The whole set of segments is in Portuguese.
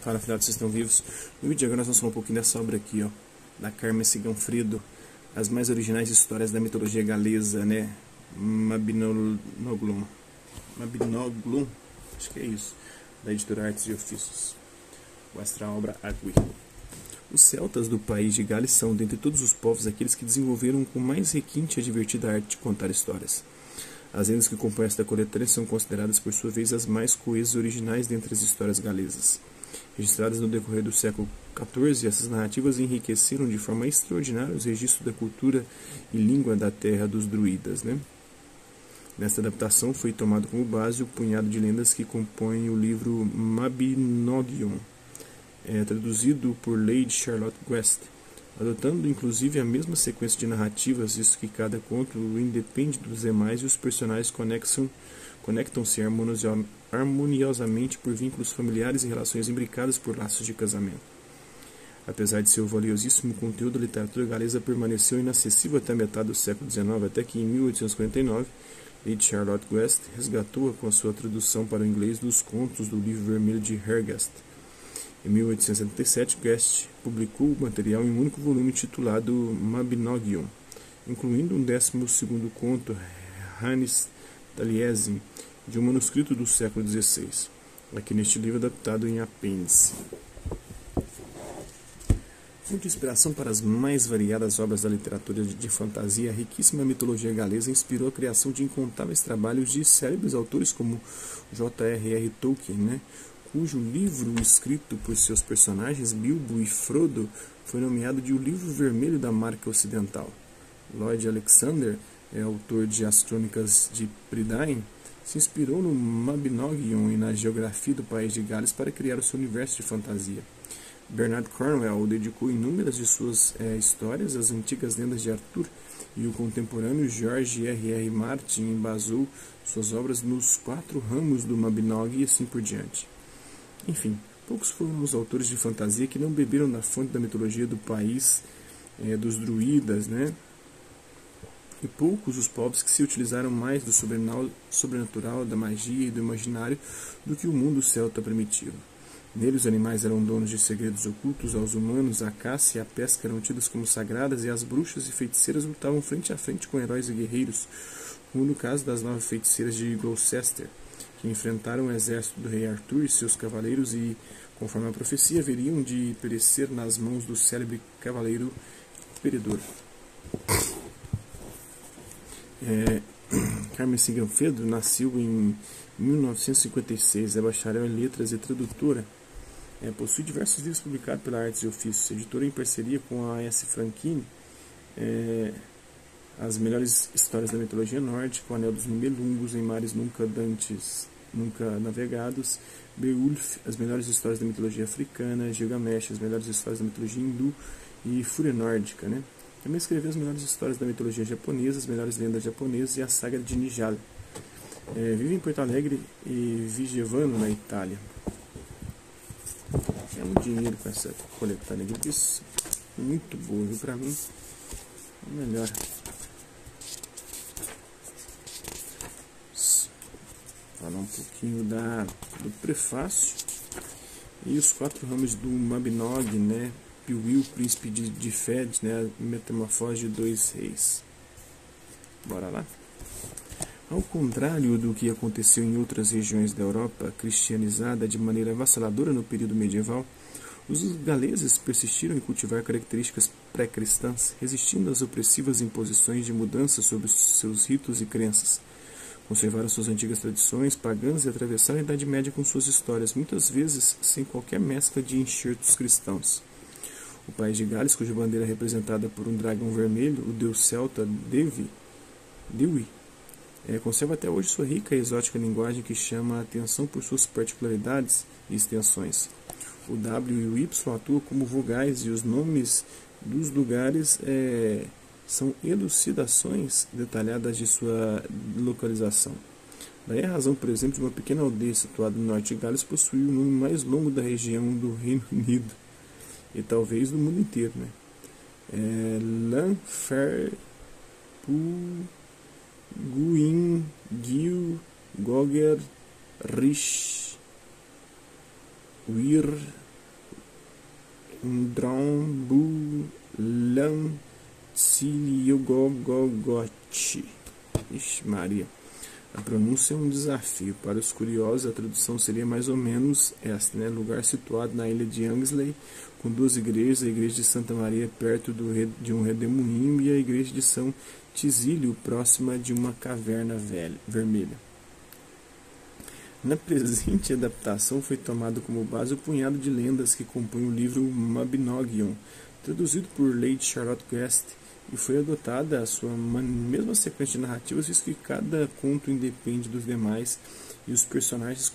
Fala, filhotes, vocês estão vivos? No vídeo de agora nós vamos falar um pouquinho dessa obra aqui, ó, da Carmen Sigfredo, as mais originais histórias da mitologia galesa, né? Mabinogion, acho que é isso, da editora Artes e Ofícios. Mostra a obra Agui. Os celtas do país de Gales são, dentre todos os povos, aqueles que desenvolveram com mais requinte a divertida arte de contar histórias. As lendas que compõem esta coletânea são consideradas, por sua vez, as mais coesas e originais dentre as histórias galesas. Registradas no decorrer do século XIV, essas narrativas enriqueceram de forma extraordinária os registros da cultura e língua da terra dos druidas, né? Nesta adaptação foi tomado como base o punhado de lendas que compõem o livro Mabinogion, traduzido por Lady Charlotte Guest, adotando inclusive a mesma sequência de narrativas, visto que cada conto independe dos demais e os personagens conectam-se harmoniosamente por vínculos familiares e relações imbricadas por laços de casamento. Apesar de seu valiosíssimo conteúdo, a literatura galesa permaneceu inacessível até a metade do século XIX, até que em 1849, Lady Charlotte Guest resgatou-a com a sua tradução para o inglês dos contos do Livro Vermelho de Hergest. Em 1877, Guest publicou o material em um único volume titulado Mabinogion, incluindo um 12º conto, Hannes Taliesin, de um manuscrito do século XVI, aqui neste livro adaptado em apêndice. Fonte de inspiração para as mais variadas obras da literatura de fantasia, a riquíssima mitologia galesa inspirou a criação de incontáveis trabalhos de célebres autores como J.R.R. Tolkien, cujo livro escrito por seus personagens Bilbo e Frodo foi nomeado de O Livro Vermelho da Marca Ocidental. Lloyd Alexander, autor de As Crônicas de Prydain, se inspirou no Mabinogion e na geografia do país de Gales para criar o seu universo de fantasia. Bernard Cornwell dedicou inúmeras de suas histórias às antigas lendas de Arthur, e o contemporâneo George R.R. Martin embasou suas obras nos 4 ramos do Mabinogi e assim por diante. Enfim, poucos foram os autores de fantasia que não beberam da fonte da mitologia do país dos druidas, né? E poucos os povos que se utilizaram mais do sobrenatural, da magia e do imaginário do que o mundo celta primitivo. Nele os animais eram donos de segredos ocultos aos humanos, a caça e a pesca eram tidas como sagradas, e as bruxas e feiticeiras lutavam frente a frente com heróis e guerreiros, como no caso das 9 feiticeiras de Gloucester, que enfrentaram o exército do rei Arthur e seus cavaleiros e, conforme a profecia, haveriam de perecer nas mãos do célebre cavaleiro Peredor. Carmen Sigfredo nasceu em 1956, é bacharel em letras e tradutora. Possui diversos livros publicados pela Artes e Ofícios, editora em parceria com a S. Frankini, as melhores histórias da mitologia nórdica, o Anel dos Nibelungos, em mares nunca navegados, Beowulf, as melhores histórias da mitologia africana, Gilgamesh, as melhores histórias da mitologia hindu e Fúria nórdica, né? Também escreveu as melhores histórias da mitologia japonesa, as melhores lendas japonesas e a saga de Nijal. Vive em Porto Alegre e Vigevano, na Itália. É um dinheiro com essa coletânea aqui, isso é muito boa, viu? Pra mim, é melhor. Falar um pouquinho do prefácio e os 4 ramos do Mabinogi, né? Piuí, príncipe de Fed, né? Metamorfose de 2 reis. Bora lá? Ao contrário do que aconteceu em outras regiões da Europa, cristianizada de maneira avassaladora no período medieval, os galeses persistiram em cultivar características pré-cristãs, resistindo às opressivas imposições de mudança sobre seus ritos e crenças. Conservaram suas antigas tradições pagãs e atravessaram a Idade Média com suas histórias, muitas vezes sem qualquer mescla de enxertos cristãos. O país de Gales, cuja bandeira é representada por um dragão vermelho, o deus celta Dewi, conserva até hoje sua rica e exótica linguagem que chama a atenção por suas particularidades e extensões. O W e o Y atuam como vogais e os nomes dos lugares são elucidações detalhadas de sua localização. Daí a razão, por exemplo, de uma pequena aldeia situada no norte de Gales possuir o nome mais longo da região do Reino Unido e talvez do mundo inteiro, né? Llanfairpwllgwyngyll Goger Rhys Wir Ndrombulansiliogogogochi. Ixi, Maria. A pronúncia é um desafio. Para os curiosos, a tradução seria mais ou menos esta, né? Lugar situado na ilha de Anglesey, com duas igrejas, a igreja de Santa Maria perto de um redemoinho e a igreja de São Tisílio, próxima de uma caverna vermelha. Na presente adaptação foi tomado como base o punhado de lendas que compõe o livro Mabinogion, traduzido por Lady Charlotte Guest, e foi adotada a sua mesma sequência de narrativas, visto que cada conto independe dos demais e os personagens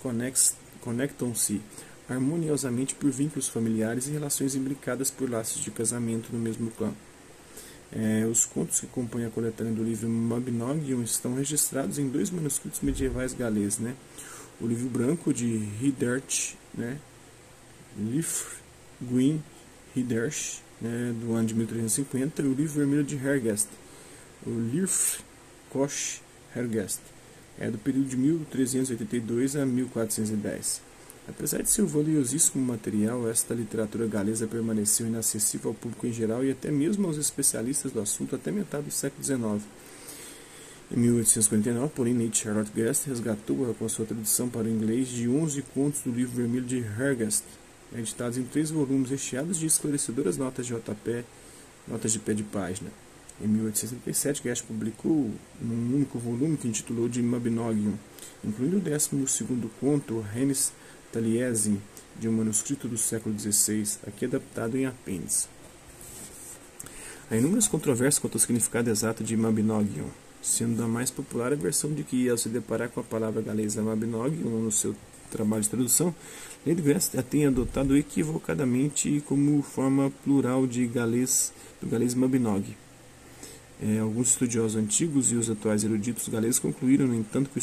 conectam-se harmoniosamente por vínculos familiares e relações imbricadas por laços de casamento no mesmo clã. Os contos que compõem a coletânea do livro Mabinogion estão registrados em 2 manuscritos medievais galeses, né? O livro branco de Hildert, né? Lifr Gwyn Hildert, né? Do ano de 1350, e o livro vermelho de Hergest, o Lifr Koch Hergest, do período de 1382 a 1410. Apesar de ser valiosíssimo material, esta literatura galesa permaneceu inacessível ao público em geral e até mesmo aos especialistas do assunto até metade do século XIX. Em 1849, porém, Lady Charlotte Guest resgatou com sua tradução para o inglês de 11 contos do livro vermelho de Hergest, editados em 3 volumes recheados de esclarecedoras notas de rodapé, notas de pé de página. Em 1867, Guest publicou num único volume que intitulou de Mabinogion, incluindo o 12º conto, Renis Taliesin, de um manuscrito do século XVI, aqui adaptado em apêndice. Há inúmeras controvérsias quanto ao significado exato de Mabinogion, sendo a mais popular a versão de que, ao se deparar com a palavra galesa Mabinogion no seu trabalho de tradução, Lady Guest a tem adotado equivocadamente como forma plural de do galês Mabinogi. Alguns estudiosos antigos e os atuais eruditos galeses concluíram, no entanto, que o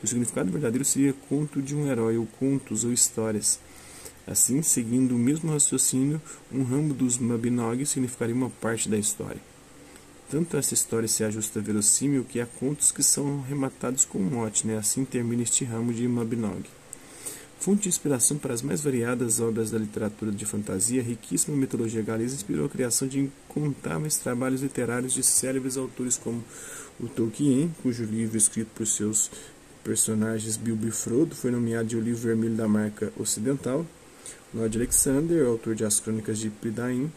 significado verdadeiro seria conto de um herói, ou contos, ou histórias. Assim, seguindo o mesmo raciocínio, um ramo dos Mabinogi significaria uma parte da história. Tanto essa história se ajusta verossímil que há contos que são rematados com um mote, né? Assim termina este ramo de Mabinogi. Fonte de inspiração para as mais variadas obras da literatura de fantasia, a riquíssima mitologia galesa inspirou a criação de incontáveis trabalhos literários de célebres autores como o Tolkien, cujo livro escrito por seus personagens Bilbo e Frodo foi nomeado de O Livro Vermelho da Marca Ocidental, Lord Alexander, autor de As Crônicas de Prydain,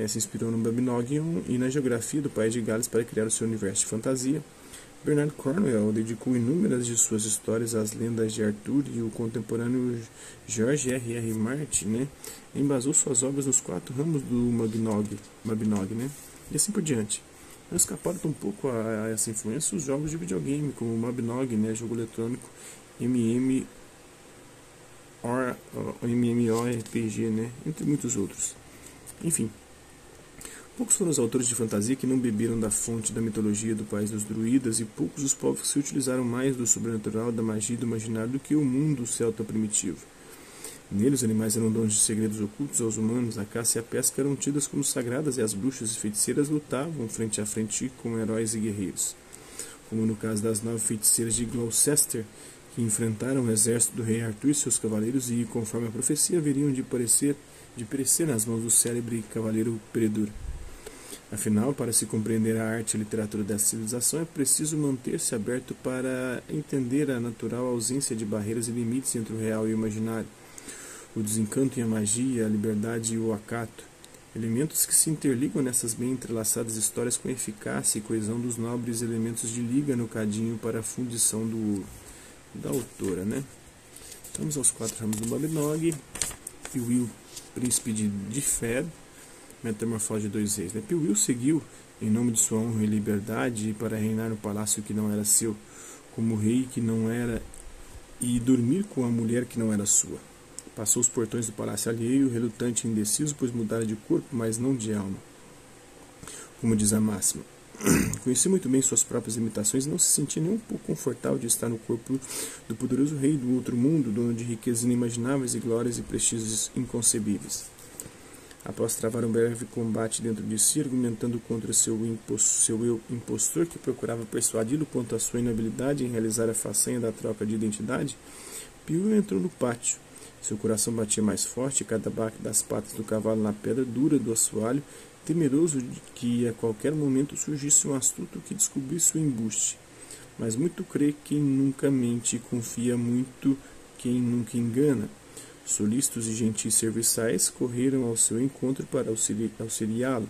se inspirou no Mabinogion e na geografia do país de Gales para criar o seu universo de fantasia. Bernard Cornwell dedicou inúmeras de suas histórias às lendas de Arthur, e o contemporâneo George R.R. Martin, né, embasou suas obras nos 4 ramos do Mabinogi, né, e assim por diante. Não escaparam um pouco a essa influência os jogos de videogame, como o Mabinogi, né, jogo eletrônico MMORPG, né, entre muitos outros. Enfim, poucos foram os autores de fantasia que não beberam da fonte da mitologia do país dos druidas, e poucos os povos que se utilizaram mais do sobrenatural, da magia e do imaginário do que o mundo celta primitivo. Nele, os animais eram donos de segredos ocultos aos humanos, a caça e a pesca eram tidas como sagradas e as bruxas e feiticeiras lutavam frente a frente como heróis e guerreiros. Como no caso das 9 feiticeiras de Gloucester, que enfrentaram o exército do rei Arthur e seus cavaleiros e, conforme a profecia, haveriam de perecer nas mãos do célebre cavaleiro Peredur. Afinal, para se compreender a arte e a literatura dessa civilização, é preciso manter-se aberto para entender a natural ausência de barreiras e limites entre o real e o imaginário, o desencanto e a magia, a liberdade e o acato, elementos que se interligam nessas bem entrelaçadas histórias com a eficácia e coesão dos nobres elementos de liga no cadinho para a fundição do ouro. Da autora, né? Vamos aos 4 ramos do Mabinogi. Piuí, príncipe de Fed, metamorfose de 2 reis. Piuí seguiu, em nome de sua honra e liberdade, para reinar no palácio que não era seu, como rei que não era, e dormir com a mulher que não era sua. Passou os portões do palácio alheio, relutante e indeciso, pois mudara de corpo, mas não de alma. Como diz a máxima. Conhecia muito bem suas próprias limitações e não se sentia nem um pouco confortável de estar no corpo do poderoso rei do outro mundo, dono de riquezas inimagináveis e glórias e prestígios inconcebíveis. Após travar um breve combate dentro de si, argumentando contra seu eu impostor, que procurava persuadi-lo quanto à sua inabilidade em realizar a façanha da troca de identidade, Piuí entrou no pátio, Seu coração batia mais forte, e cada baque das patas do cavalo na pedra dura do assoalho, temeroso de que a qualquer momento surgisse um astuto que descobrisse o embuste. Mas muito crê quem nunca mente, e confia muito quem nunca engana. Solícitos e gentis serviçais correram ao seu encontro para auxiliá-lo,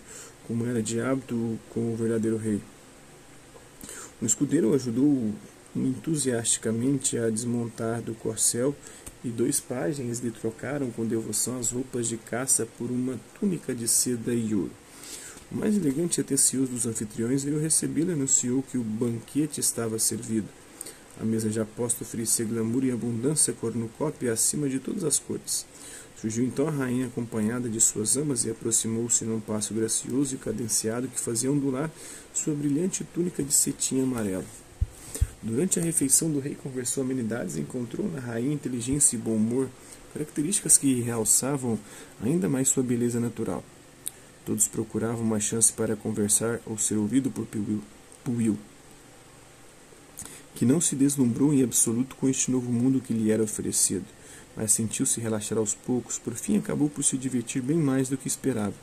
como era de hábito com o verdadeiro rei. Um escudeiro o ajudou entusiasticamente a desmontar do corcel, e 2 pajens lhe trocaram com devoção as roupas de caça por uma túnica de seda e ouro. O mais elegante e atencioso dos anfitriões veio recebê-lo e anunciou que o banquete estava servido. A mesa já posta oferecia glamour e abundância cornucópia acima de todas as cortes. Surgiu então a rainha acompanhada de suas amas e aproximou-se num passo gracioso e cadenciado que fazia ondular sua brilhante túnica de cetim amarelo. Durante a refeição do rei conversou amenidades e encontrou na rainha inteligência e bom humor, características que realçavam ainda mais sua beleza natural. Todos procuravam uma chance para conversar ou ser ouvido por Puil, que não se deslumbrou em absoluto com este novo mundo que lhe era oferecido, mas sentiu-se relaxar aos poucos, por fim acabou por se divertir bem mais do que esperava,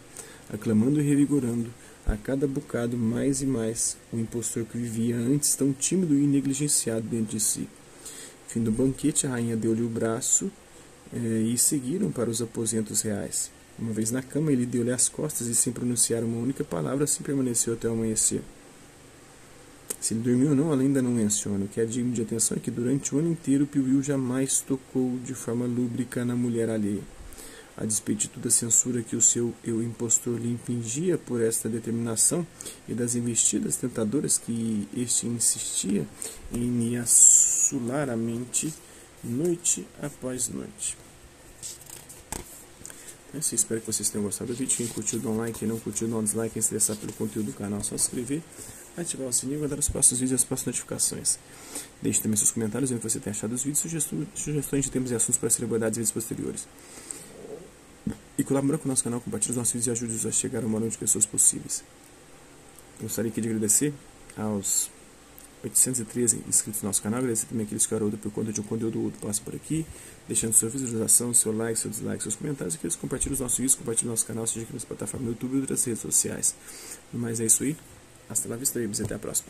aclamando e revigorando a cada bocado mais e mais o impostor que vivia antes tão tímido e negligenciado dentro de si. Fim do banquete, a rainha deu-lhe o braço e seguiram para os aposentos reais. Uma vez na cama, ele deu-lhe as costas e, sem pronunciar uma única palavra, assim permaneceu até o amanhecer. Se ele dormiu ou não, ela ainda não menciona. O que é digno de atenção é que durante o ano inteiro Puil jamais tocou de forma lúbrica na mulher alheia. A despeito de toda a censura que o seu eu impostor lhe impingia por esta determinação e das investidas tentadoras que este insistia em lhe assolar a mente noite após noite. É isso, espero que vocês tenham gostado do vídeo. Quem curtiu, dá um like. Quem não curtiu, dá um dislike. Quem se interessar pelo conteúdo do canal, é só se inscrever, ativar o sininho e guardar os próximos vídeos e as próximas notificações. Deixe também seus comentários vendo o que você tem achado dos vídeos, sugestões de temas e assuntos para serem abordados em vídeos posteriores. E colabore com o nosso canal, compartilhe os nossos vídeos e ajude-nos a chegar ao maior número de pessoas possíveis. Gostaria aqui de agradecer aos 813 inscritos no nosso canal, agradecer também aqueles que oram por conta de um conteúdo ou outro passa por aqui, deixando sua visualização, seu like, seu dislike, seus comentários, e aqueles que compartilham os nossos vídeos, compartilhem o nosso canal, seja aqui nas plataformas do YouTube e outras redes sociais. No mais é isso aí, hasta lá vista e até a próxima.